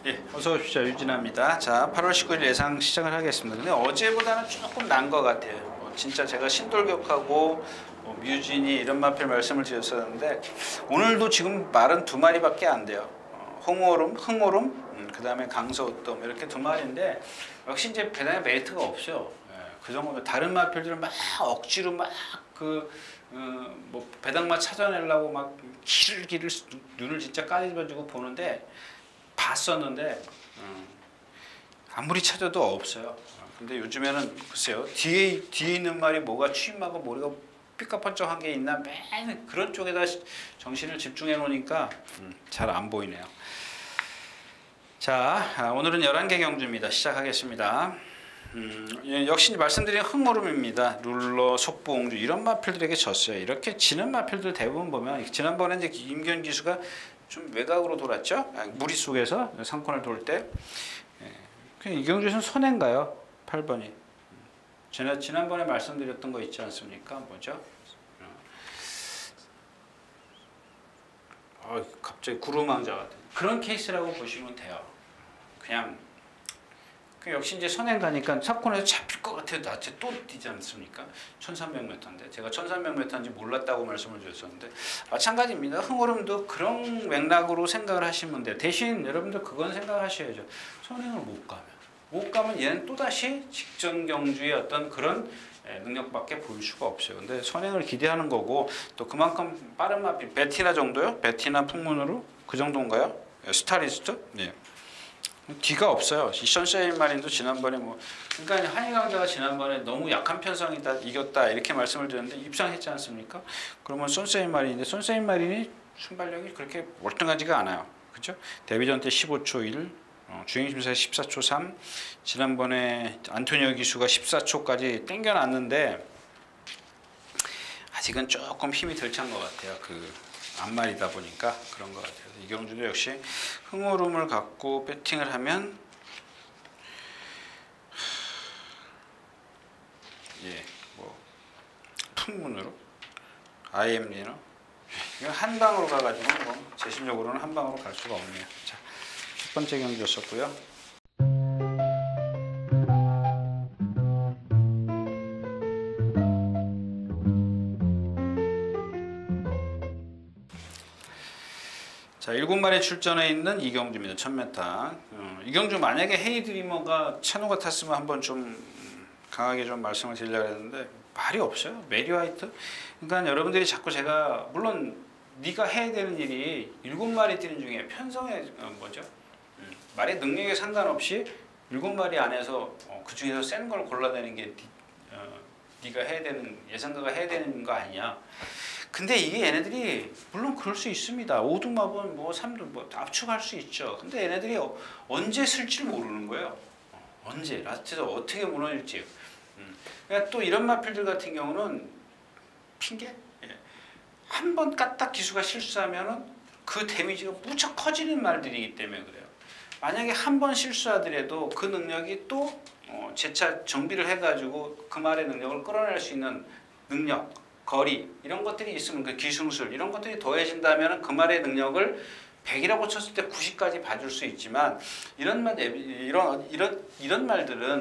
예, 어서 오십시오. 유진아입니다. 자, 8월 19일 예상 시작을 하겠습니다. 근데 어제보다는 조금 난 것 같아요. 진짜 제가 신돌격하고 뮤진이 이런 마필 말씀을 드렸었는데 오늘도 지금 말은 두 마리밖에 안 돼요. 흥오름, 그 다음에 강서우뜸 이렇게 두 마리인데 역시 이제 배당의 메리트가 없어요. 예, 그 정도면 다른 마필들은 막 억지로 막 뭐 배당만 찾아내려고 막 길을 눈을 진짜 까집어주고 보는데 봤었는데 아무리 찾아도 없어요. 근데 요즘에는 글쎄요 뒤에 있는 말이 뭐가 취임하고 머리가 삐까뻔쩍한 게 있나 맨 그런 쪽에다 정신을 집중해 놓으니까 잘 안 보이네요. 자, 오늘은 11개 경주입니다. 시작하겠습니다. 역시 말씀드린 흥오름입니다. 룰러, 속보옹주 이런 마필들에게 졌어요. 이렇게 지는 마필들 대부분 보면 지난번에 이제 임기현 기수가 좀 외곽으로 돌았죠. 무리 속에서 상권을 돌 때 이경주에서는 손해인가요? 8번이 제가 지난번에 말씀드렸던 거 있지 않습니까? 뭐죠? 갑자기 구루망자 같은 그런 케이스라고 보시면 돼요. 그냥 역시 이제 선행가니까 사건에서 잡힐 것 같아요. 나한테 또 뛰지 않습니까? 1300m인데 제가 1300m인지 몰랐다고 말씀을 드렸었는데 마찬가지입니다. 흥오름도 그런 맥락으로 생각을 하시면 돼요. 대신 여러분들 그건 생각하셔야죠. 선행을 못 가면 얘는 또다시 직전 경주의 어떤 그런 능력밖에 보일 수가 없어요. 근데 선행을 기대하는 거고 또 그만큼 빠른 마필 베티나 정도요? 베티나 풍문으로 그 정도인가요? 스타리스트? 네. 뒤가 없어요. 선세인 마린도 지난번에 그러니까 한일강자가 지난번에 너무 약한 편성이다 이겼다 이렇게 말씀을 드렸는데 입상했지 않습니까? 그러면 선세인 마린인데 선세인 마린이 순발력이 그렇게 월등하지가 않아요. 그렇죠? 데뷔전 때 15초 1, 주행심사에 14초 3, 지난번에 안토니오 기수가 14초까지 땡겨놨는데 아직은 조금 힘이 덜 찬 것 같아요. 앞말이다 보니까 그런 것 같아요. 이경주도 역시 흥오름을 갖고 배팅을 하면 풍문으로 IM리너 이거 한 방으로 가가지고 제 심적으로는 한 방으로 갈 수가 없네요. 자, 첫 번째 경주였었고요. 자, 7마리 출전해 있는 이경주입니다. 1000m. 이경주 만약에 헤이드리머가 찬우가 탔으면 한번 좀 강하게 좀 말씀을 드리려고 했는데 말이 없어요. 메리 화이트. 그러니까 여러분들이 자꾸 제가 물론 네가 해야 되는 일이 7마리 뛰는 중에 편성의 말의 능력에 상관없이 7마리 안에서 그 중에서 센 걸 골라내는 게 네가 해야 되는 예상가가 해야 되는 거 아니냐. 근데 이게 얘네들이 물론 그럴 수 있습니다. 5등마분 3등 압축할 수 있죠. 근데 얘네들이 언제 쓸지 모르는 거예요. 언제 라스트에서 어떻게 무너질지. 그러니까 또 이런 마필들 같은 경우는 핑계? 한 번 까딱 기수가 실수하면은 그 데미지가 무척 커지는 말들이기 때문에 그래요. 만약에 한 번 실수하더라도 그 능력이 또 재차 정비를 해가지고 그 말의 능력을 끌어낼 수 있는 능력 거리 이런 것들이 있으면 그 기술술 이런 것들이 더해진다면 그 말의 능력을 100이라고 쳤을 때 90까지 봐줄 수 있지만 이런 말들은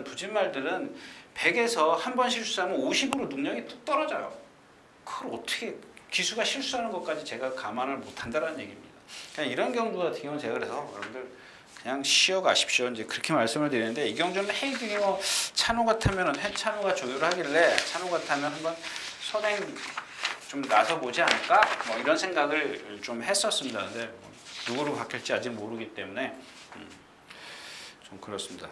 부진말들은 100에서 한 번 실수하면 50으로 능력이 뚝 떨어져요. 그걸 어떻게 기수가 실수하는 것까지 제가 감안을 못한다는 얘기입니다. 그냥 이런 경주 같은 경우는 제가 그래서 여러분들 그냥 쉬어가십시오. 이제 그렇게 말씀을 드리는데 이 경주는 헤이드리머 찬우가 타면은 찬우가 조율을 하길래 찬우가 타면 한번 선행 좀 나서 보지 않을까? 이런 생각을 좀 했었습니다. 근데 누구로 바뀔지 아직 모르기 때문에 좀 그렇습니다.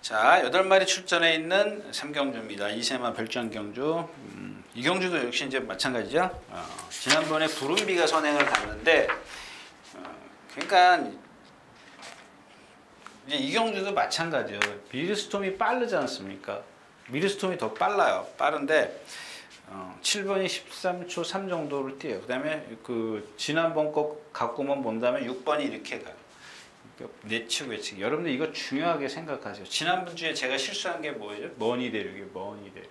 자, 8마리 출전해 있는 3경주입니다. 이세마 별장 경주. 이 경주도 역시 이제 마찬가지죠. 지난번에 부름비가 선행을 갔는데 그러니까 이제 이 경주도 마찬가지예요. 미르스톰이 빠르지 않습니까? 미르스톰이 더 빨라요. 빠른데 7번이 13초 3 정도를 뛰어요. 그 다음에 지난번 거 갖고만 본다면 6번이 이렇게 가요. 내측 외측. 여러분들 이거 중요하게 생각하세요. 지난번 주에 제가 실수한 게 뭐예요? 머니 대륙이에요. 머니 대륙.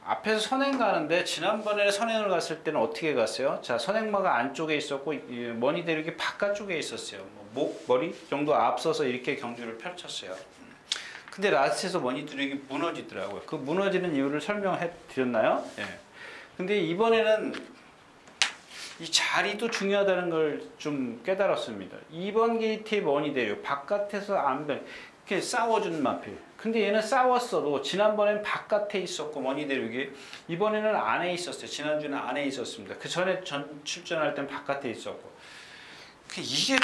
앞에서 선행 가는데 지난번에 선행을 갔을 때는 어떻게 갔어요? 자, 선행마가 안쪽에 있었고 머니 대륙이 바깥쪽에 있었어요. 목, 머리 정도 앞서서 이렇게 경주를 펼쳤어요. 근데 라스트에서 머니 대륙이 무너지더라고요. 그 무너지는 이유를 설명해 드렸나요? 예. 근데 이번에는 이 자리도 중요하다는 걸 좀 깨달았습니다. 2번 게이트의 머니 대륙 바깥에서 안변 이렇게 싸워준 마필. 근데 얘는 싸웠어도 지난번엔 바깥에 있었고 머니 대륙이 이번에는 안에 있었어요. 지난주는 안에 있었습니다. 그 전에 출전할 땐 바깥에 있었고 이게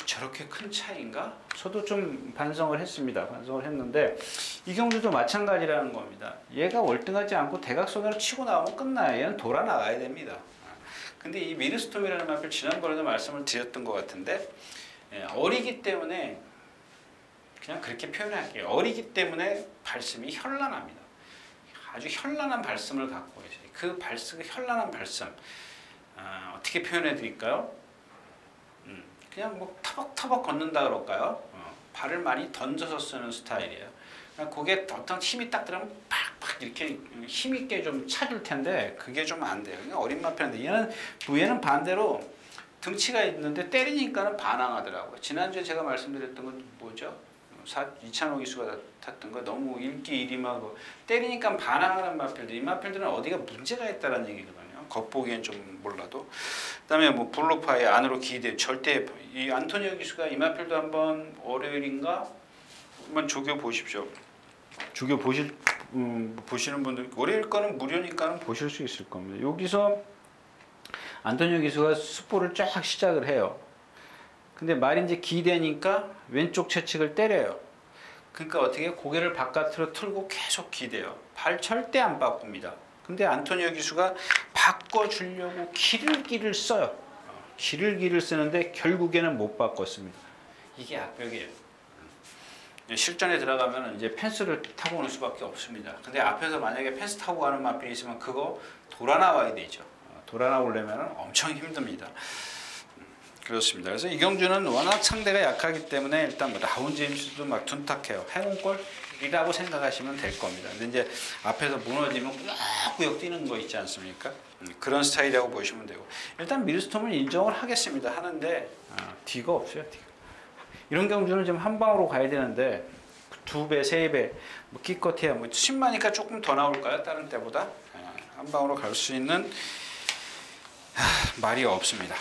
저렇게 큰 차이인가? 저도 좀 반성을 했습니다. 반성을 했는데 이경주도 마찬가지라는 겁니다. 얘가 월등하지 않고 대각선으로 치고 나오면 끝나요. 얘는 돌아 나가야 됩니다. 근데 이 미르스톰이라는 마필 지난번에도 말씀을 드렸던 것 같은데 어리기 때문에 그냥 그렇게 표현할게요. 어리기 때문에 발씀이 현란합니다. 아주 현란한 발씀을 갖고 계세요. 그 발씀, 현란한 발씀 어떻게 표현해 드릴까요? 그냥 뭐 터벅터벅 걷는다 그럴까요? 발을 많이 던져서 쓰는 스타일이에요. 그게 어떤 힘이 딱 들어가면 팍팍 이렇게 힘있게 좀 차줄 텐데 그게 좀 안 돼요. 그냥 어린 마필인데 얘는 반대로 등치가 있는데 때리니까는 반항하더라고요. 지난주에 제가 말씀드렸던 건 뭐죠? 이찬호 기수가 탔던 거 너무 일기 일임하고 때리니까 반항하는 마필들. 이 마필들은 어디가 문제가 있다는 얘기거든요. 겉보기엔 좀 몰라도. 그다음에 뭐 블루파이 안으로 기대 절대 이 안토니오 기수가 이 마필도 한번 월요일인가 한번 조교 보십시오. 조교 보시는 분들 월요일 거는 무료니까는 보실 수 있을 겁니다. 여기서 안토니오 기수가 숫보를 쫙 시작을 해요. 근데 말이 이제 기대니까 왼쪽 채찍을 때려요. 그러니까 어떻게 고개를 바깥으로 틀고 계속 기대요. 발 절대 안 바꿉니다. 근데 안토니오 기수가 바꿔주려고 기를 써요. 기를 쓰는데 결국에는 못 바꿨습니다. 이게 악벽이에요. 실전에 들어가면 이제 펜스를 타고 오는 수밖에 없습니다. 근데 앞에서 만약에 펜스 타고 가는 마필이 있으면 그거 돌아 나와야 되죠. 돌아 나오려면 엄청 힘듭니다. 그렇습니다. 그래서 이경주는 워낙 상대가 약하기 때문에 일단 뭐 라운 제임스도 막 둔탁해요. 행운골이라고 생각하시면 될 겁니다. 근데 이제 앞에서 무너지면 꾸역꾸역 뛰는 거 있지 않습니까? 그런 스타일이라고 보시면 되고 일단 미르스톰은 인정을 하겠습니다. 하는데 뒤가 없어요. 뒤가. 이런 경주는 좀 한 방으로 가야 되는데 2배, 3배, 뭐 기껏해야 뭐 10만이니까 조금 더 나올까요? 다른 때보다 한 방으로 갈 수 있는 말이 없습니다.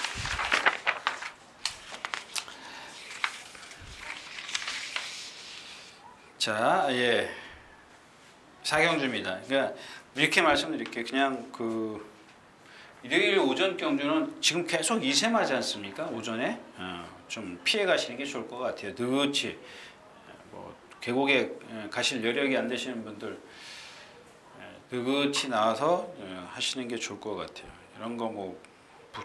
자, 예, 사경주입니다. 그러니까 이렇게 말씀드릴게요. 그냥 그 일요일 오전 경주는 지금 계속 이세마지 않습니까? 오전에 좀 피해 가시는 게 좋을 것 같아요. 느긋이 뭐 계곡에 가실 여력이 안 되시는 분들 느긋이 나와서 하시는 게 좋을 것 같아요. 이런 거 뭐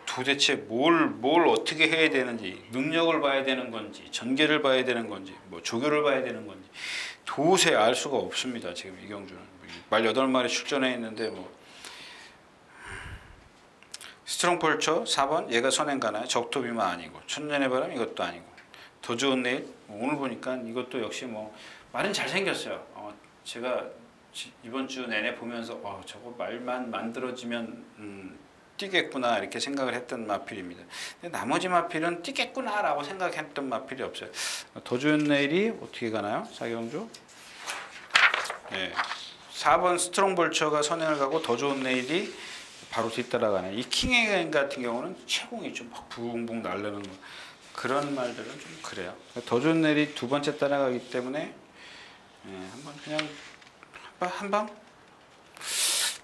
도대체 뭘 어떻게 해야 되는지 능력을 봐야 되는 건지 전개를 봐야 되는 건지 뭐 조교를 봐야 되는 건지 도저히 알 수가 없습니다. 지금 이경주는 말 8마리 출전해 있는데 뭐 스트롱폴처 4번 얘가 선행 가나요? 적토비만 아니고 천년의 바람 이것도 아니고 더 좋은 내일 오늘 보니까 이것도 역시 뭐 말은 잘생겼어요. 제가 이번 주 내내 보면서 저거 말만 만들어지면 뛰겠구나 이렇게 생각을 했던 마필입니다. 근데 나머지 마필은 뛰겠구나 라고 생각했던 마필이 없어요. 더 좋은 내일이 어떻게 가나요? 사경주? 네. 4번 스트롱볼처가 선행을 가고 더 좋은 내일이 바로 뒤따라가네. 이 킹의 같은 경우는 채공이 좀 막 붕붕 날르는 거. 그런 말들은 좀 그래요. 더 좋은 내일이 두 번째 따라가기 때문에 한번 그냥 한방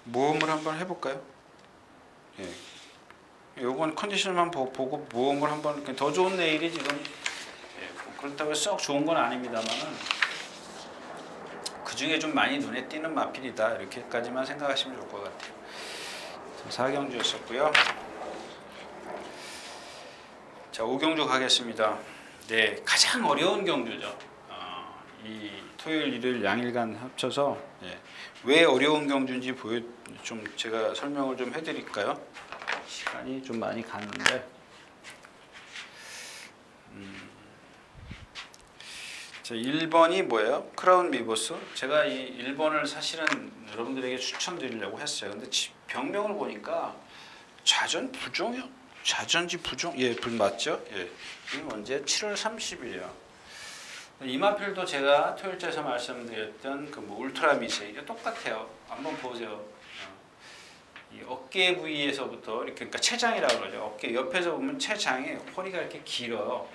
모험을 한번 해볼까요? 예, 요건 컨디션만 보고 모험을 한번 더 좋은 내일이 지금 그렇다고 썩 좋은 건 아닙니다만은 그 중에 좀 많이 눈에 띄는 마필이다 이렇게까지만 생각하시면 좋을 것 같아요. 사경주였었고요. 자, 5경주 가겠습니다. 네, 가장 어려운 경주죠. 이 토요일, 일요일 양일간 합쳐서 왜 어려운 경주인지 좀 제가 설명을 좀 해드릴까요? 시간이 좀 많이 갔는데 자, 1번이 뭐예요? 크라운 비보스. 제가 이 1번을 사실은 여러분들에게 추천드리려고 했어요. 근데 병명을 보니까 자전부종이요. 자전지 부종. 예, 불 맞죠? 예. 이건 언제? 7월 30일이요. 이마필도 제가 토요일자에서 말씀드렸던 그 뭐 울트라 미세 이게 똑같아요. 한번 보세요. 이 어깨 부위에서부터 이렇게 그러니까 채장이라고 그러죠. 어깨 옆에서 보면 채장이 허리가 이렇게 길어요.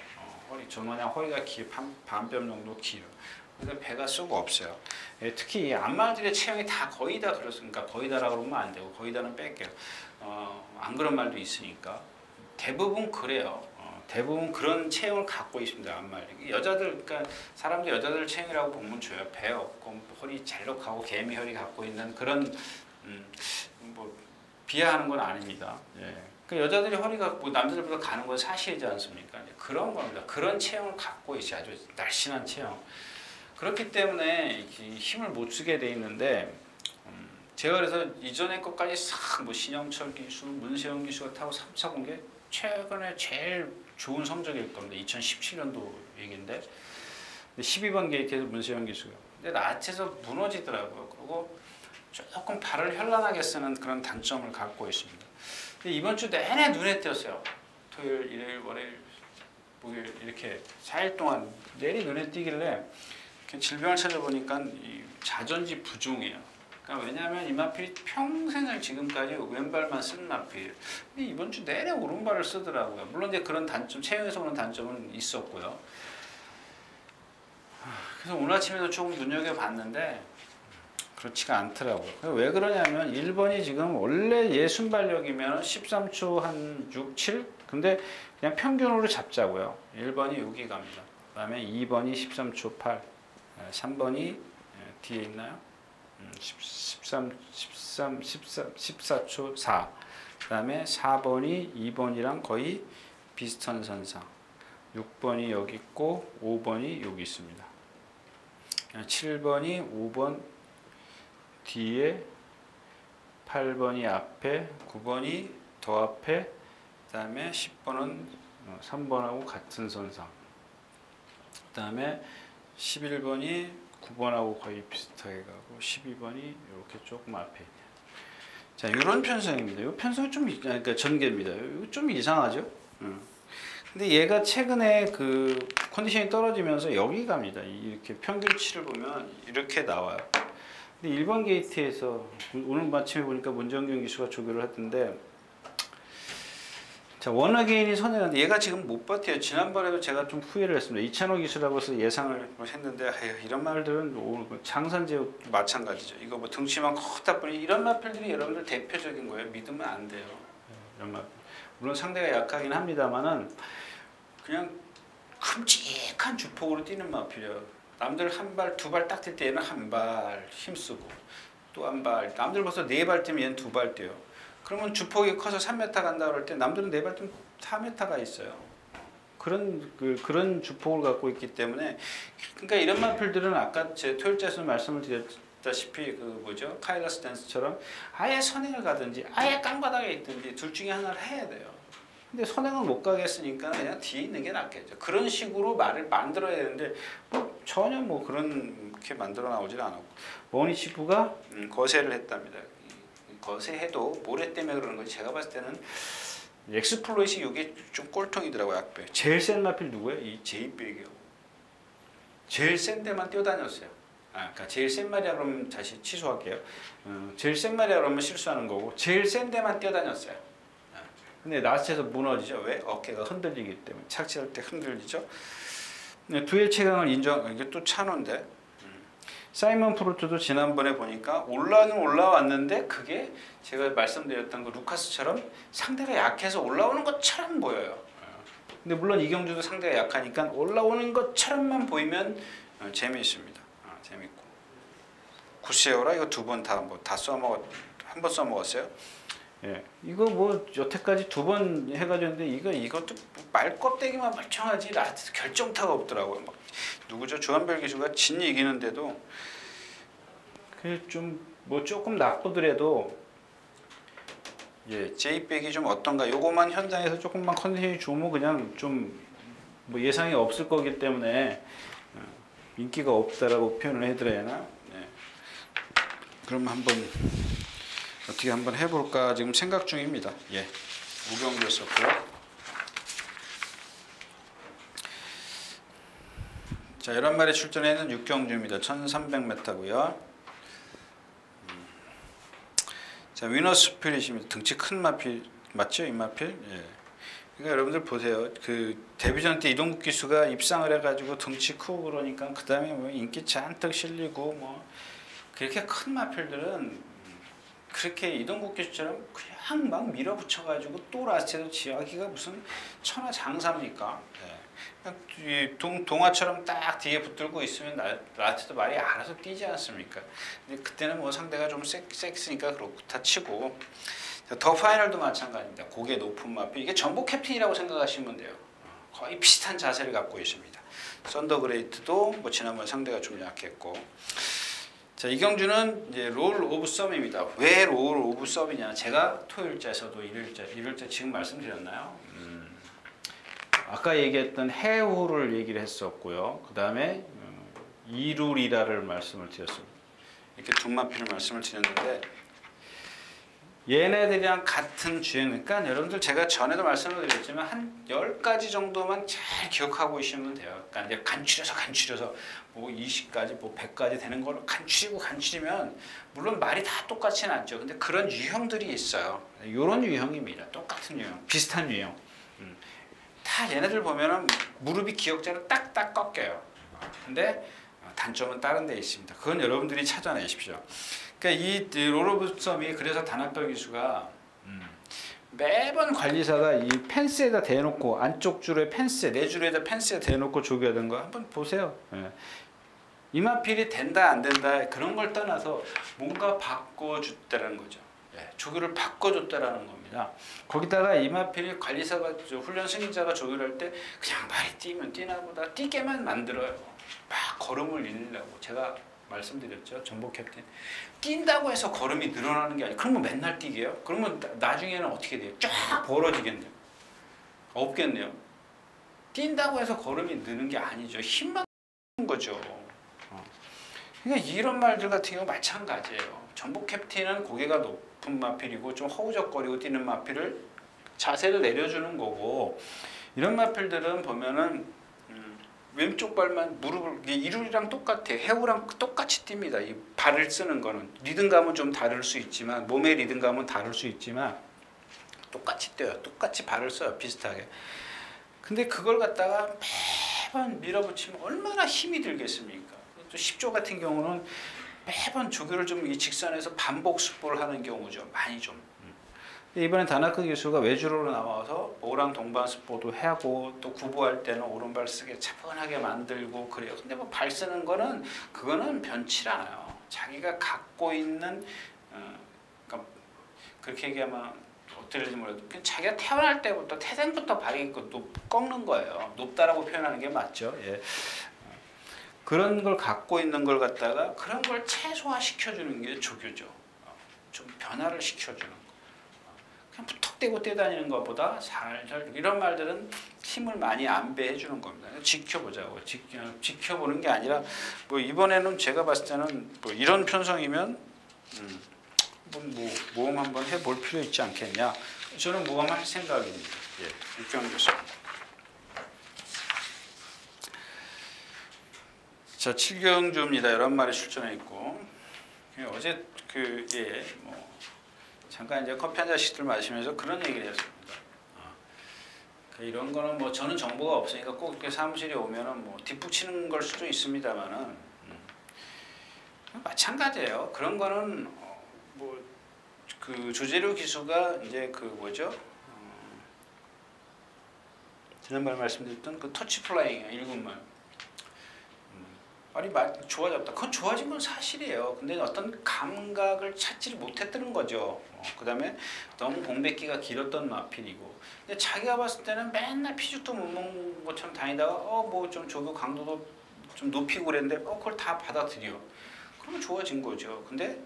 허리 저마냥 허리가 반뼘 정도 길어. 그래서 배가 쑥 없어요. 예, 특히 이 안마들의 체형이 다 거의 다 그렇습니까? 거의 다라고 그러면 안 되고 거의 다는 뺄게요. 안 그런 말도 있으니까 대부분 그래요. 대부분 그런 체형을 갖고 있습니다. 안말. 여자들 그러니까 사람들 여자들 체형이라고 보면 줘요. 배 없고 허리 잘록하고 개미 허리 갖고 있는 그런 뭐 비하하는 건 아닙니다. 예. 그 여자들이 허리가 뭐 남자들보다 가는 건 사실이지 않습니까? 그런 겁니다. 그런 체형을 갖고 있어요. 아주 날씬한 체형. 그렇기 때문에 힘을 못 쓰게 돼 있는데 제가 그래서 이전의 것까지 싹 뭐 신영철 기수, 문세영 기수가 타고 3차 공개 최근에 제일 좋은 성적일 겁니다. 2017년도 얘기인데 12번 게이트에서 문세영 기수가 근데 나체에서 무너지더라고요. 그리고 조금 발을 현란하게 쓰는 그런 단점을 갖고 있습니다. 근데 이번 주 내내 눈에 띄었어요. 토요일, 일요일, 월요일, 목요일 이렇게 4일 동안 내리 눈에 띄길래 질병을 찾아보니까 이 자전지 부종이에요. 그러니까 왜냐하면 이마필이 평생을 지금까지 왼발만 쓴 마필. 근데 이번 주 내내 오른발을 쓰더라고요. 물론 이제 그런 단점, 체형에서 오는 단점은 있었고요. 그래서 오늘 아침에도 조금 눈여겨봤는데 그렇지가 않더라고요. 왜 그러냐면 1번이 지금 원래 예순발력이면 13초 한 6, 7? 근데 그냥 평균으로 잡자고요. 1번이 여기 갑니다. 그 다음에 2번이 13초 8, 3번이 뒤에 있나요? 14초 4, 그 다음에 4번이 2번이랑 거의 비슷한 선상, 6번이 여기 있고 5번이 여기 있습니다. 7번이 5번 뒤에, 8번이 앞에, 9번이 더 앞에, 그 다음에 10번은 3번하고 같은 선상, 그 다음에 11번이 9번하고 거의 비슷하게 가고 12번이 이렇게 조금 앞에 있네요. 자, 이런 편성입니다. 이 편성이 좀 그러니까 전개입니다. 이거 좀 이상하죠? 근데 얘가 최근에 그 컨디션이 떨어지면서 여기 갑니다. 이렇게 평균치를 보면 이렇게 나와요. 근데 1번 게이트에서 오늘 마침에 보니까 문정균 기수가 조교를 했던데, 자, 원어게인이 선회하는데 얘가 지금 못 버텨요. 지난번에도 제가 좀 후회를 했습니다. 이찬호 기수라고 해서 예상을 했는데 이런 말들은 장산제육 마찬가지죠. 이거 뭐 등치만 컸다 보니 이런 마필들이 여러분들 대표적인 거예요. 믿으면 안 돼요. 이런 마필. 물론 상대가 약하긴 합니다만은 그냥 큼직한 주폭으로 뛰는 마필이에요. 남들 한 발, 두 발 딱 뛸 때 얘는 한 발 힘쓰고 또 한 발. 남들 벌써 네 발 뛰면 얘는 두 발 뛰어요. 그러면 주폭이 커서 3m 간다 그럴 때 남들은 4발 뛰면 4m가 있어요. 그런 주폭을 갖고 있기 때문에 그러니까 이런 마필들은 아까 제 토요일자에서 말씀을 드렸다시피 그 뭐죠? 카일라스 댄스처럼 아예 선행을 가든지 아예 깡바닥에 있든지 둘 중에 하나를 해야 돼요. 근데 선행을 못 가겠으니까 그냥 뒤에 있는 게 낫겠죠. 그런 식으로 말을 만들어야 되는데 뭐 전혀 뭐 그렇게 만들어 나오질 않았고 모니치프가 거세를 했답니다. 거세해도 모래 때문에 그러는 거지. 제가 봤을 때는 엑스플로잇이 이게 좀 꼴통이더라고요. 약배. 제일 센 마필 누구예요? 이 제이백이요. 제일 센 데만 뛰어다녔어요. 그러니까 제일 센 말이야 그러면 다시 취소할게요. 제일 센 말이야 그러면 실수하는 거고 제일 센 데만 뛰어다녔어요. 근데 라스트에서 무너지죠. 왜? 어깨가 흔들리기 때문에. 착지할 때 흔들리죠. 두엘 최강을 인정. 이게 또 찬호인데. 사이먼 프루트도 지난번에 보니까 올라는 올라왔는데 그게 제가 말씀드렸던 그 루카스처럼 상대가 약해서 올라오는 것처럼 보여요. 근데 물론 이경주도 상대가 약하니까 올라오는 것처럼만 보이면 재미있습니다. 재밌고. 구세오라 이거 두 번 다 한 번 써먹었어요. 예, 이거 뭐 여태까지 2번 해가지고 했는데 이것도 말 껍데기만 멀쩡하지 라스트 결정타가 없더라고요. 막 누구죠? 조한별 기수가 진 이기는데도 그 좀 뭐 조금 나쁘더라도 예, 제이백이 좀 어떤가 요거만 현장에서 조금만 컨디션이 좋으면 그냥 좀 뭐 예상이 없을 거기 때문에 인기가 없다라고 표현을 해드려야 하나? 네. 그럼 한번 어떻게 한번 해볼까 지금 생각 중입니다. 예, 우경주였었고요. 자, 11마리 출전에는 육경주입니다. 1300m고요. 자, 위너스 스피릿입니다. 등치 큰 마필 맞죠? 이 마필? 예. 그러니까 여러분들 보세요. 그 데뷔전 때 이동국 기수가 입상을 해가지고 등치 크고 그러니까 그 다음에 뭐 인기 잔뜩 실리고 뭐 그렇게 큰 마필들은 그렇게 이동국 기수처럼 그냥 막 밀어붙여가지고 또 라스트에도 지하기가 무슨 천하장사입니까? 예. 이 동화처럼 딱 뒤에 붙들고 있으면 라스트도 말이 알아서 뛰지 않습니까? 근데 그때는 뭐 상대가 좀 셌으니까 그렇다 치고. 더 파이널도 마찬가지입니다. 고개 높은 마필. 이게 전복 캡틴이라고 생각하시면 돼요. 거의 비슷한 자세를 갖고 있습니다. 썬더그레이트도 뭐 지난번 상대가 좀 약했고. 자, 이경주는 이제 롤 오브 썸입니다. 왜 롤 오브 썸이냐? 제가 토요일자에서도 일요일자 지금 말씀드렸나요? 아까 얘기했던 해후를 얘기를 했었고요. 그 다음에 이룰이라를 말씀을 드렸습니다. 이렇게 두 마필을 말씀을 드렸는데 얘네들이랑 같은 주행, 그러니까 여러분들 제가 전에도 말씀을 드렸지만 한 10가지 정도만 잘 기억하고 있으면 돼요. 그러니까 이제 간추려서 뭐 20가지, 뭐 100가지 되는 걸로 간추리면 물론 말이 다 똑같지는 않죠. 근데 그런 유형들이 있어요. 이런 유형입니다. 똑같은 유형, 비슷한 유형. 다 얘네들 보면은 무릎이 기역자로 딱딱 꺾여요. 근데 단점은 다른 데 있습니다. 그건 여러분들이 찾아내십시오. 그러니까 이 롤오브썸이 그래서 단합별 기수가 매번 관리사가 이 펜스에다 대놓고 안쪽 줄에 펜스에 내 줄에다 펜스에 대놓고 조교하던 거 한번 보세요. 예. 이마필이 된다 안 된다 그런 걸 떠나서 뭔가 바꿔줬다라는 거죠. 예. 조교를 바꿔줬다라는 겁니다. 거기다가 이마필이 관리사가 훈련 승인자가 조교를 할 때 그냥 말이 뛰면 뛰나 보다 뛰게만 만들어요. 막 걸음을 잃으려고 제가 말씀드렸죠. 전복 캡틴. 뛴다고 해서 걸음이 늘어나는 게 아니에요. 그러면 맨날 뛰게요? 그러면 나중에는 어떻게 돼요? 쫙 벌어지겠네요. 없겠네요. 뛴다고 해서 걸음이 느는 게 아니죠. 힘만 거죠. 그러니까 이런 말들 같은 경우 마찬가지예요. 전복 캡틴은 고개가 높은 마필이고 좀 허우적거리고 뛰는 마필을 자세를 내려주는 거고 이런 마필들은 보면은 왼쪽 발만 무릎을 이룰이랑 똑같아. 해우랑 똑같이 뜁니다. 이 발을 쓰는 거는 리듬감은 좀 다를 수 있지만 몸의 리듬감은 다를 수 있지만 똑같이 뛰어요. 똑같이 발을 써요. 비슷하게. 근데 그걸 갖다가 매번 밀어붙이면 얼마나 힘이 들겠습니까? 또 10조 같은 경우는 매번 조교를 좀 이 직선에서 반복 습보를 하는 경우죠. 많이 좀. 이번에 다나크 기수가 외주로로 나와서 오랑 동반 습보도 하고 또 구보할 때는 오른발 쓰게 차분하게 만들고 그래요. 근데 뭐 발 쓰는 거는 그거는 변치 않아요. 자기가 갖고 있는 그러니까 그렇게 얘기하면 어떻게 될지 모르겠어요. 자기가 태어날 때부터 태생부터 발이 꺾는 거예요. 높다라고 표현하는 게 맞죠. 예. 그런 걸 갖고 있는 걸 갖다가 그런 걸 최소화시켜주는 게 조교죠. 좀 변화를 시켜주는 거. 그냥 턱대고 떼다니는 것보다 살살 이런 말들은 힘을 많이 안배해 주는 겁니다. 지켜보자고 지켜보는 게 아니라 뭐 이번에는 제가 봤을 때는 뭐 이런 편성이면 뭐 모험 한번 해볼 필요 있지 않겠냐. 저는 모험할 생각입니다. 예, 육경 교수. 자, 7경주입니다. 11마리 출전해 있고 어제 뭐 잠깐 이제 커피 한 잔씩들 마시면서 그런 얘기를 했습니다. 이런 거는 뭐 저는 정보가 없으니까 꼭 이렇게 사무실에 오면은 뭐 뒷북치는 걸 수도 있습니다만은 마찬가지예요. 그런 거는 뭐 그 조재료 기수가 이제 그 뭐죠? 지난번에 말씀드렸던 그 터치 플라잉 1군만 말이 좋아졌다. 그건 좋아진 건 사실이에요. 근데 어떤 감각을 찾지를 못했다는 거죠. 그 다음에 너무 공백기가 길었던 마필이고. 근데 자기가 봤을 때는 맨날 피죽도 못 먹는 것처럼 다니다가 뭐 좀 조교 강도도 좀 높이고 그랬는데 그걸 다 받아들여. 그러면 좋아진 거죠. 근데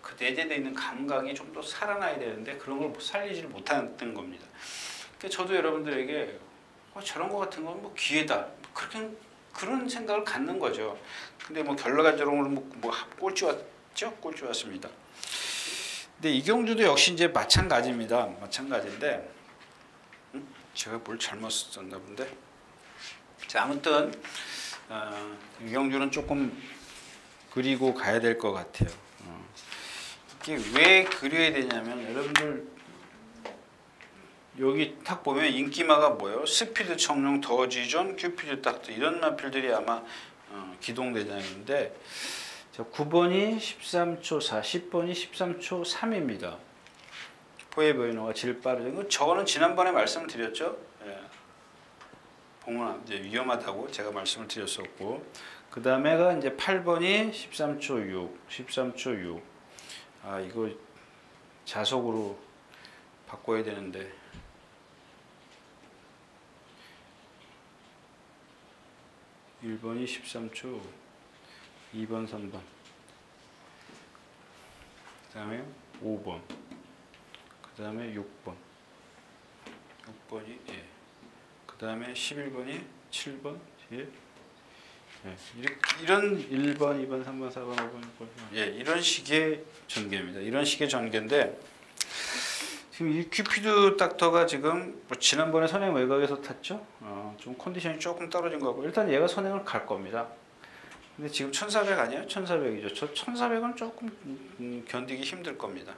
그 내재되어 있는 감각이 좀 더 살아나야 되는데 그런 걸 살리지를 못하는 겁니다. 그러니까 저도 여러분들에게 저런 거 같은 건 뭐 기회다. 그렇게 그런 생각을 갖는 거죠. 근데 뭐 결과적으로 뭐 꼴찌 왔죠? 꼴찌 왔습니다. 근데 이경주도 역시 이제 마찬가지입니다. 마찬가지인데 제가 뭘 잘못 썼나 본데. 자, 아무튼 이경주는 조금 그리고 가야 될 것 같아요. 이게 왜 그려야 되냐면 여러분들 여기 딱 보면 인기마가 뭐예요? 스피드 청룡 더지존 큐피드 딱트 이런 마필들이 아마 기동대장인데 9번이 13초 4, 10번이 13초 3입니다. 포에버이너가 제일 빠르죠. 저거는 지난번에 말씀을 드렸죠. 예. 봉은 이제 위험하다고 제가 말씀을 드렸었고, 그 다음에가 이제 8번이 13초 6, 13초 6. 아 이거 자석으로 바꿔야 되는데. 1번이 13초, 2번, 3번, 그 다음에 5번, 그 다음에 6번, 6번이 예, 그 다음에 11번이 7번, 예, 이런 1번, 2번, 3번, 4번, 5번, 6번, 예, 이런 식의 전개입니다. 이런 식의 전개인데 지금 이 큐피드 닥터가 지금 뭐 지난번에 선행 외곽에서 탔죠. 좀 컨디션이 조금 떨어진 것 같고 일단 얘가 선행을 갈 겁니다. 근데 지금 1400 아니에요? 1400이죠. 저 1400은 조금 견디기 힘들 겁니다.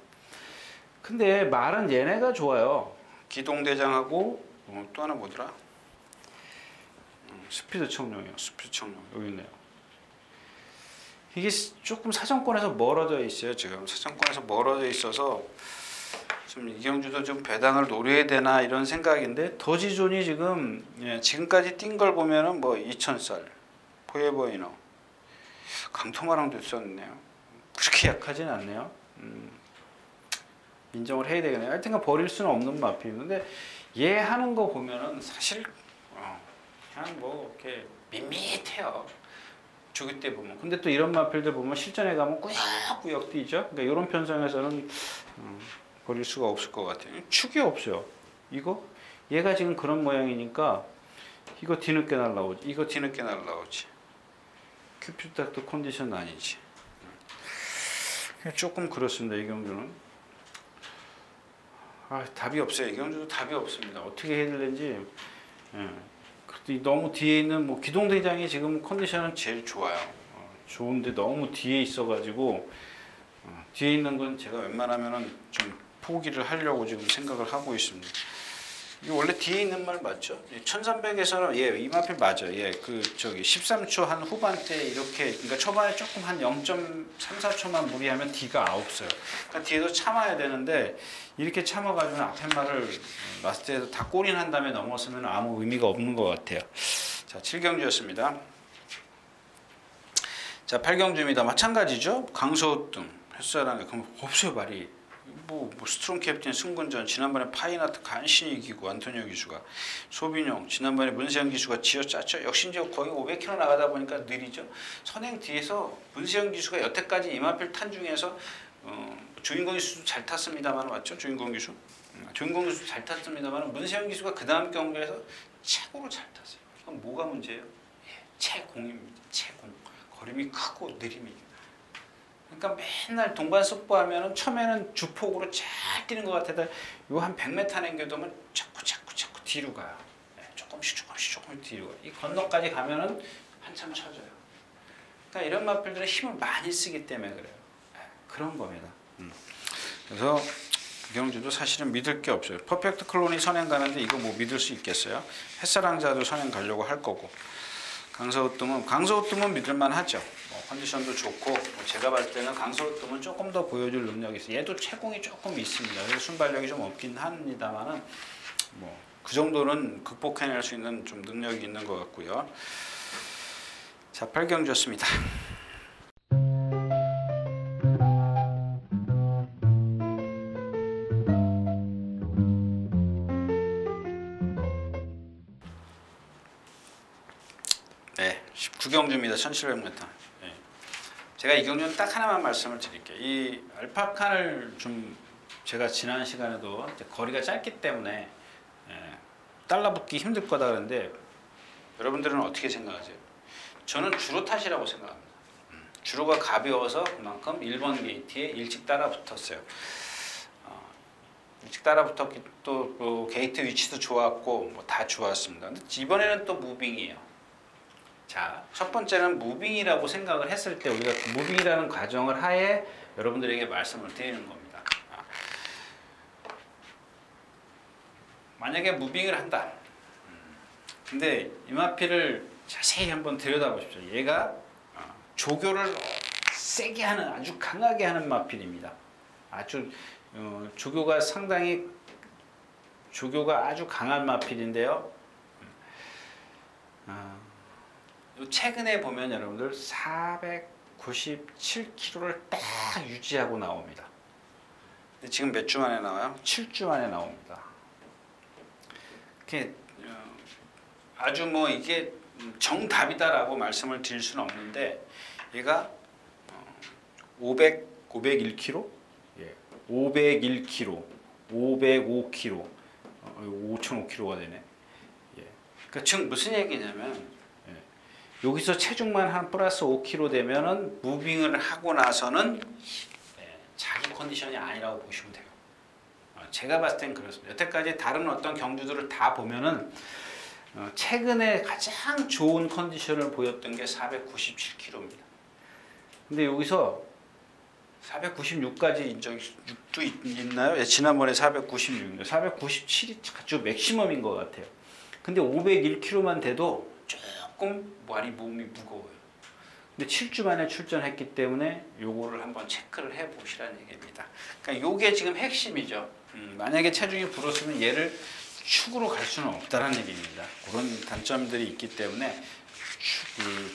근데 말은 얘네가 좋아요. 기동대장하고 또 하나 뭐더라? 스피드 청룡이요. 스피드 청룡 여기 있네요. 이게 조금 사정권에서 멀어져 있어요. 지금 사정권에서 멀어져 있어서 좀 이경주도 좀 배당을 노려야 되나 이런 생각인데 더지존이 지금 지금까지 뛴 걸 보면은 뭐 2000살 포에버이너 강토마랑도 있었네요. 그렇게 약하진 않네요. 인정을 해야 되겠네요. 하여튼간 버릴 수는 없는 마필인데 얘 하는 거 보면은 사실 그냥 뭐 이렇게 밋밋해요. 조기 때 보면. 근데 또 이런 마필들 보면 실전에 가면 꾸역꾸역 뛰죠. 그러니까 이런 편성에서는 버릴 수가 없을 것 같아요. 축이 없어요. 이거 얘가 지금 그런 모양이니까 이거 뒤늦게 날라오지. 이거 뒤늦게 날라오지. 큐피드 닥터 컨디션 아니지. 조금 그렇습니다. 이 경주는. 답이 없어요. 이 경주도 답이 없습니다. 어떻게 해야 되는지. 너무 뒤에 있는 뭐 기동대장이 지금 컨디션은 제일 좋아요. 좋은데 너무 뒤에 있어가지고 뒤에 있는 건 제가 웬만하면은 좀 포기를 하려고 지금 생각을 하고 있습니다. 이게 원래 뒤에 있는 말 맞죠? 1300에서는 예, 이 마필 맞아. 예, 그 저기 13초 한 후반대 이렇게 그러니까 초반에 조금 한 0.3, 4초만 무리하면 D가 없어요. 그러니까 뒤에도 참아야 되는데 이렇게 참아가지고 앞에 말을 라스트에서 다 골인한 다음에 넘었으면 아무 의미가 없는 것 같아요. 자, 7경주였습니다. 자, 8경주입니다. 마찬가지죠. 강소등 햇사랑에 그럼 없어요 말이. 뭐 스트롱 캡틴 승군전 지난번에 파이나트 간신히 이기고 안토니오 기수가 소빈용 지난번에 문세영 기수가 쥐어짰죠. 역시 이제 거의 500km 나가다 보니까 느리죠. 선행 뒤에서 문세영 기수가 여태까지 이마필 탄 중에서 조인공 기수도 잘 탔습니다만 맞죠? 조인공 기수 조인공 기수 잘 탔습니다만 문세영 기수가 그 다음 경기에서 최고로 잘 탔어요. 그럼 뭐가 문제예요? 채공입니다. 채공 거림이 크고 느림이. 그러니까 맨날 동반 속보하면은 처음에는 주폭으로 잘 뛰는 것 같아도 요 한 100m 남겨두면 자꾸 뒤로 가요. 조금씩 뒤로 가요. 이 건너까지 가면은 한참 쳐져요. 그러니까 이런 마필들은 힘을 많이 쓰기 때문에 그래요. 그런 겁니다. 그래서 이경주도 사실은 믿을 게 없어요. 퍼펙트 클론이 선행 가는데 이거 뭐 믿을 수 있겠어요? 햇사랑자도 선행 가려고 할 거고. 강서우뜸은 믿을만 하죠. 컨디션도 좋고 제가 봤을 때는 강서우뜸은 조금 더 보여줄 능력이 있어요. 얘도 채공이 조금 있습니다. 그래서 순발력이 좀 없긴 합니다만은 뭐 그 정도는 극복해낼 수 있는 좀 능력이 있는 것 같고요. 자, 8경주였습니다. 네, 19경주입니다. 1700m. 네. 제가 이 경주는 딱 하나만 말씀을 드릴게요. 이 알파칸을 좀 제가 지난 시간에도 거리가 짧기 때문에 달라붙기 힘들 거다 그러는데 여러분들은 어떻게 생각하세요? 저는 주로 탓이라고 생각합니다. 주로가 가벼워서 그만큼 1번 게이트에 일찍 따라붙었어요. 일찍 따라붙었기 또 게이트 위치도 좋았고 뭐 다 좋았습니다. 근데 이번에는 또 무빙이에요. 자, 첫 번째는 무빙이라고 생각을 했을 때 우리가 무빙이라는 과정을 하에 여러분들에게 말씀을 드리는 겁니다. 만약에 무빙을 한다. 근데 이 마필을 자세히 한번 들여다보십시오. 얘가 조교를 세게 하는 아주 강하게 하는 마필입니다. 아주 조교가 아주 강한 마필인데요. 최근에 보면 여러분들 497kg를 딱 유지하고 나옵니다. 근데 지금 몇 주 만에 나와요? 7주 만에 나옵니다. 이렇게 아주 뭐 이게 정답이다라고 말씀을 드릴 수는 없는데 얘가 501kg, 501kg, 505kg, 5,005kg가 되네. 그러니까 즉 무슨 얘기냐면 여기서 체중만 한 플러스 5kg 되면은 무빙을 하고 나서는 자기 컨디션이 아니라고 보시면 돼요. 제가 봤을 땐 그렇습니다. 여태까지 다른 어떤 경주들을 다 보면은 최근에 가장 좋은 컨디션을 보였던 게 497kg입니다. 근데 여기서 496까지 인정이 6도 있나요? 지난번에 496인데 497이 아주 맥시멈인 것 같아요. 근데 501kg만 돼도 조금 많이 몸이 무거워요. 근데 7주 만에 출전했기 때문에 요거를 한번 체크를 해 보시라는 얘기입니다. 그러니까 요게 지금 핵심이죠. 만약에 체중이 불었으면 얘를 축으로 갈 수는 없다는 얘기입니다. 그런 단점들이 있기 때문에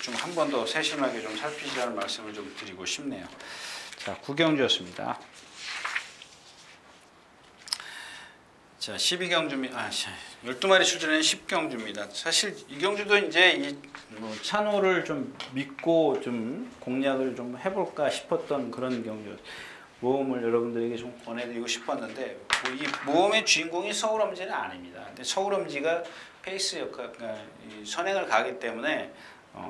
좀 한 번 더 세심하게 좀 살피시라는 말씀을 좀 드리고 싶네요. 자, 9경주였습니다. 자, 12경주입니다. 12마리 출전한 10경주입니다. 사실 이 경주도 이제 찬호를 좀 믿고 좀 공략을 좀 해볼까 싶었던 그런 경주. 모험을 여러분들에게 좀 권해드리고 싶었는데 이 모험의 주인공이 서울엄지는 아닙니다. 근데 서울엄지가 페이스 역할, 그러니까 선행을 가기 때문에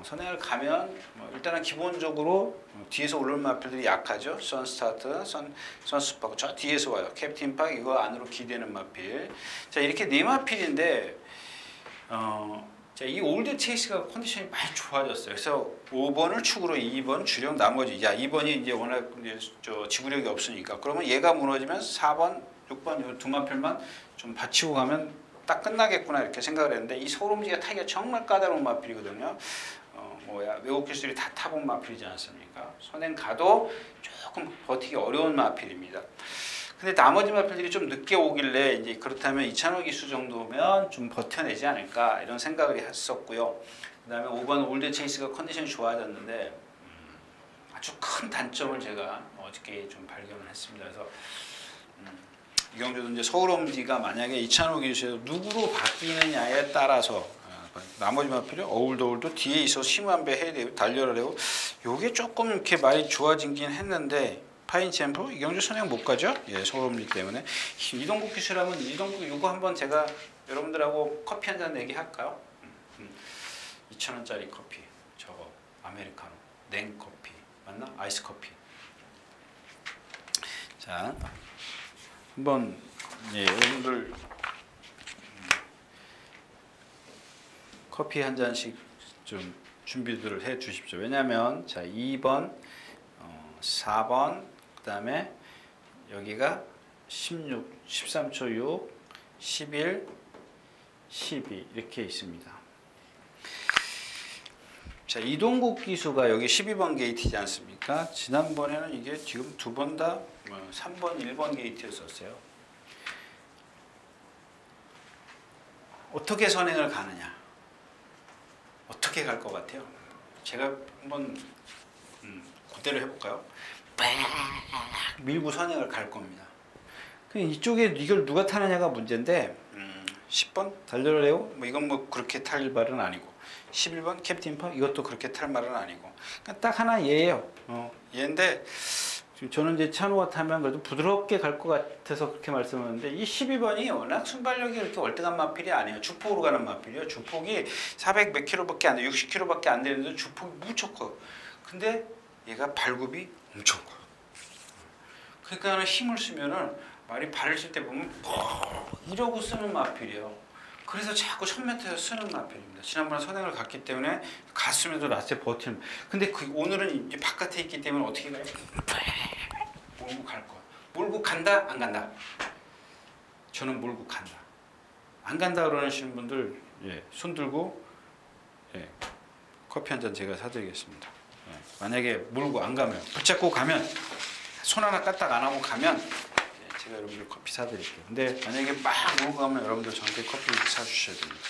선행을 가면 일단은 기본적으로 뒤에서 올라오는 마필들이 약하죠. 선스타트, 선스파크 저 뒤에서 와요. 캡틴 팍 이거 안으로 기대는 마필. 자, 이렇게 네 마필인데 자, 이 올드 체이스가 컨디션이 많이 좋아졌어요. 그래서 5번을 축으로 2번 주력 나머지 2번이 이제 워낙 이제 지구력이 없으니까 그러면 얘가 무너지면 4번, 6번 이 두 마필만 좀 받치고 가면 딱 끝나겠구나 이렇게 생각을 했는데 이 서울엄지가 타기가 정말 까다로운 마필이거든요. 외국 기술이 다 타본 마필이지 않습니까? 선행 가도 조금 버티기 어려운 마필입니다. 근데 나머지 마필들이 좀 늦게 오길래 이제 그렇다면 이찬호 기수 정도면 좀 버텨내지 않을까 이런 생각을 했었고요. 그다음에 5번 올드 체이스가 컨디션이 좋아졌는데 아주 큰 단점을 제가 어저께 좀 발견을 했습니다. 그래서 이 경주도 이제 서울엄지가 만약에 이찬호 기수에서 누구로 바뀌느냐에 따라서 나머지 마필이 어울도 뒤에 있어 심한 배 해야 되고 달려라 되고 요게 조금 이렇게 많이 좋아진긴 했는데 파인 챔프 이경주 선행 못 가죠? 예, 서울엄지 때문에. 이동국 기수라면 이동국 요거 한번 제가 여러분들하고 커피 한잔 내기 할까요? 2,000원짜리 커피 저거 아메리카노 냉커피 맞나? 아이스 커피. 자, 한번 여러분들 커피 한 잔씩 좀 준비들을 해 주십시오. 왜냐하면 자 2번, 4번, 그 다음에 여기가 16, 13초 6, 11, 12 이렇게 있습니다. 자 이동국 기수가 여기 12번 게이트이지 않습니까? 지난번에는 이게 지금 두 번 다 3번, 1번 게이트였었어요. 어떻게 선행을 가느냐? 어떻게 갈 것 같아요? 제가 한번 그대로 해볼까요? 밀고 선행을 갈 겁니다. 이쪽에 이걸 누가 타느냐가 문제인데 10번 달려라 레오 이건 뭐 그렇게 탈 말은 아니고 11번 캡틴 파 이것도 그렇게 탈 말은 아니고 그러니까 딱 하나 얘예요. 얘인데 저는 이제 찬호가 타면 그래도 부드럽게 갈 것 같아서 그렇게 말씀하는데 이 12번이 워낙 순발력이 그렇게 월등한 마필이 아니에요. 주폭으로 가는 마필이에요. 주폭이 400 몇 킬로밖에 안 돼, 60킬로밖에 안 되는데 주폭이 무척 커요. 근데 얘가 발굽이 엄청 커요. 그러니까 힘을 쓰면은 말이 발을 쓸 때 보면 이러고 쓰는 마필이에요. 그래서 자꾸 1000m에서 쓰는 마필입니다. 지난번에 선행을 갔기 때문에 갔음에도 라스트에 버티는. 근데 오늘은 이제 바깥에 있기 때문에 어떻게 가요? 몰고 갈 거야. 몰고 간다? 안 간다? 저는 몰고 간다. 안 간다 그러시는 분들 손 들고 커피 한 잔 제가 사드리겠습니다. 만약에 몰고 안 가면, 붙잡고 가면, 손 하나 까딱 안 하고 가면 제가 여러분들 커피 사드릴게요. 근데 만약에 막 몰고 가면 여러분들 저한테 커피 사주셔야 됩니다.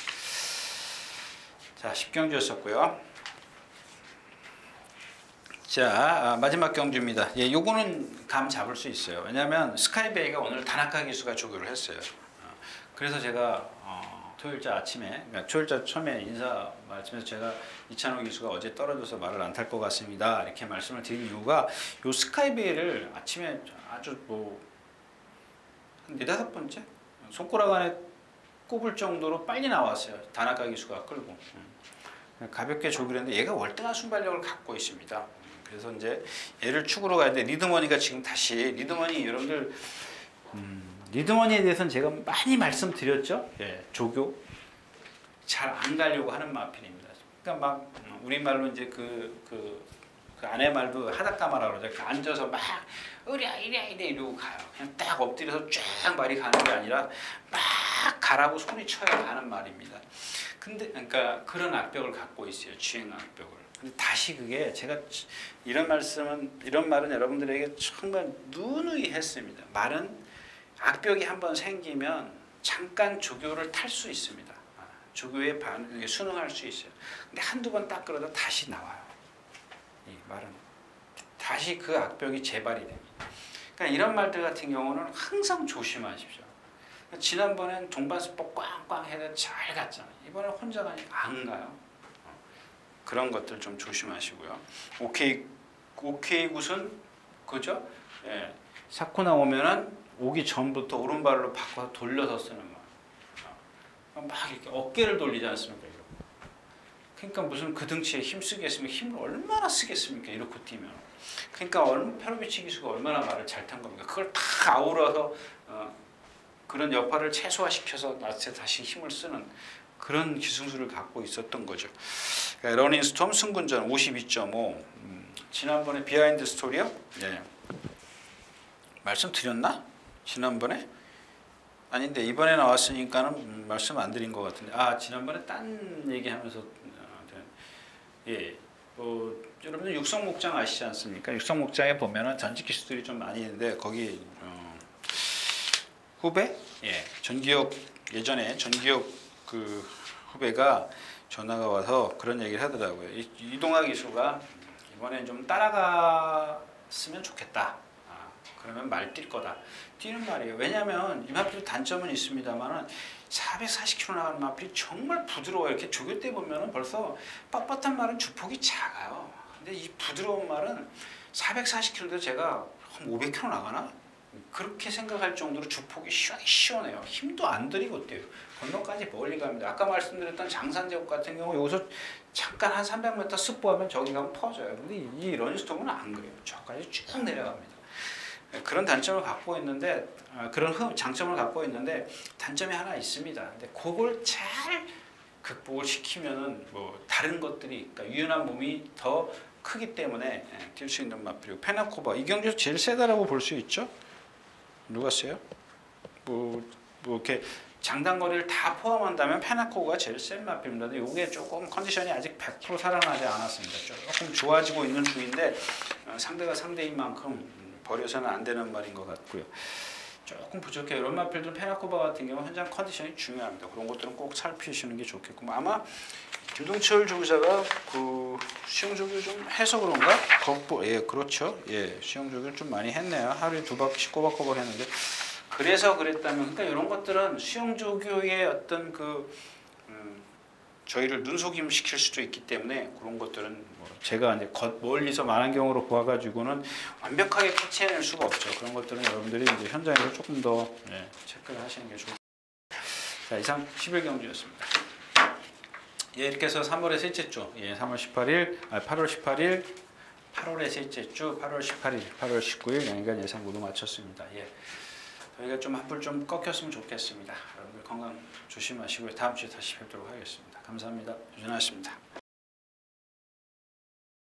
자, 10경주였었고요. 자, 마지막 경주입니다. 요거는 감 잡을 수 있어요. 왜냐하면 스카이베이가 오늘 다나카 기수가 조교를 했어요. 그래서 제가 토요일자 아침에, 그러니까 초일자 처음에 인사 말씀에서 제가 이찬호 기수가 어제 떨어져서 말을 안 탈 것 같습니다. 이렇게 말씀을 드린 이유가 요 스카이베이를 아침에 아주 한 4-5번째? 손가락 안에 꼽을 정도로 빨리 나왔어요. 다나카 기수가 끌고. 가볍게 조기를 했는데 얘가 월등한 순발력을 갖고 있습니다. 그래서 이제 얘를 축으로 가야 돼. 리드머니가 지금 다시 리드머니 여러분들 리드머니에 대해서는 제가 많이 말씀드렸죠. 조교 잘 안 가려고 하는 마필입니다. 그러니까 막 우리말로 이제 그 아내 말도 하닷가마라 그러죠. 그 앉아서 막 으랴 이러고 가요. 그냥 딱 엎드려서 쫙 말이 가는 게 아니라 막 가라고 소리 쳐야 가는 말입니다. 근데 그러니까 그런 악벽을 갖고 있어요. 주행 악벽을. 근데 다시 그게 제가 이런 말은 여러분들에게 정말 누누이 했습니다. 말은 악벽이 한번 생기면 잠깐 조교를 탈 수 있습니다. 조교에 순응할 수 있어요. 근데 한두 번 딱 그러다 다시 나와요. 이 말은 다시 그 악벽이 재발이 됩니다. 그러니까 이런 말들 같은 경우는 항상 조심하십시오. 지난번엔 동반스법 꽝꽝 해서 잘 갔잖아요. 이번엔 혼자 가니까 안 가요. 그런 것들 좀 조심하시고요. 오케이 굿은 그죠? 사코 나오면은 오기 전부터 오른발로 바꿔서 돌려서 쓰는 말. 막 이렇게 어깨를 돌리지 않습니까? 그러니까 무슨 그 등치에 힘 쓰겠습니까? 힘을 얼마나 쓰겠습니까? 이렇게 뛰면. 그러니까 페로비치 기수가 얼마나 말을 잘 탄 겁니까? 그걸 다 아우러서 그런 여파를 최소화시켜서 나한테 다시 힘을 쓰는 그런 기승수를 갖고 있었던 거죠. 그러니까 러닝 스톰 승군전 52.5. 지난번에 비하인드 스토리요? 말씀드렸나? 지난번에? 아닌데 이번에 나왔으니까는 말씀 안 드린 것 같은데 지난번에 딴 얘기하면서 여러분들 육성목장 아시지 않습니까? 육성목장에 보면은 전직 기수들이 좀 많이 있는데 거기 후배? 예전에 전기역 그 후배가 전화가 와서 그런 얘기를 하더라고요. 이동학 기수가 이번에 좀 따라갔으면 좋겠다. 그러면 말 뛸 거다. 뛰는 말이에요. 왜냐하면 이 마필 단점은 있습니다만은 440km 나가는 마필이 정말 부드러워요. 이렇게 조교 때 보면은 벌써 빳빳한 말은 주폭이 작아요. 근데 이 부드러운 말은 440km도 제가 한 500km 나가나? 그렇게 생각할 정도로 주폭이 시원해요. 힘도 안 들이고 뛰어요. 건너까지 멀리 갑니다. 아까 말씀드렸던 장산제국 같은 경우 여기서 잠깐 한 300m 습보하면 저기 가면 퍼져요. 근데 이 러닝스톰은 안 그래요. 저까지 쭉 내려갑니다. 그런 단점을 갖고 있는데 그런 장점을 갖고 있는데 단점이 하나 있습니다. 근데 그걸 잘 극복을 시키면은 뭐 다른 것들이 그러니까 유연한 몸이 더 크기 때문에 뛸 수 있는 마필이고 페나코바 이 경기에서 제일 세다라고 볼 수 있죠. 누가 세요? 뭐 이렇게 장단거리를 다 포함한다면 페나코가 제일 센 마필입니다. 근데 이게 조금 컨디션이 아직 100% 살아나지 않았습니다. 조금 좋아지고 있는 중인데 상대가 상대인 만큼 버려서는 안 되는 말인 것 같고요. 조금 부족해요. 이런 마필들 페나코바 같은 경우 현장 컨디션이 중요합니다. 그런 것들은 꼭 살피시는 게 좋겠고 아마 김동철 조교사가 그 수영 조교 좀 해서 그런가? 그렇죠. 수영 조교를 좀 많이 했네요. 하루에 2바퀴씩 꼬박꼬박 했는데 그래서 그랬다면 그러니까 이런 것들은 수영 조교의 어떤 그 저희를 눈속임 시킬 수도 있기 때문에 그런 것들은 뭐 제가 이제 멀리서 만안경으로 보아가지고는 완벽하게 캐치해낼 수가 없죠. 그런 것들은 여러분들이 이제 현장에서 조금 더 체크를 하시는 게 좋을 것 같아요. 자, 이상 11경주였습니다. 예, 이렇게 해서 3월의 셋째 주, 8월 18일, 8월의 셋째 주, 8월 18일, 8월 19일 양일간 예상 모두 마쳤습니다. 저희가 좀 한풀 좀 꺾였으면 좋겠습니다. 여러분들 건강 조심하시고요. 다음 주에 다시 뵙도록 하겠습니다. 감사합니다. 유진아였습니다.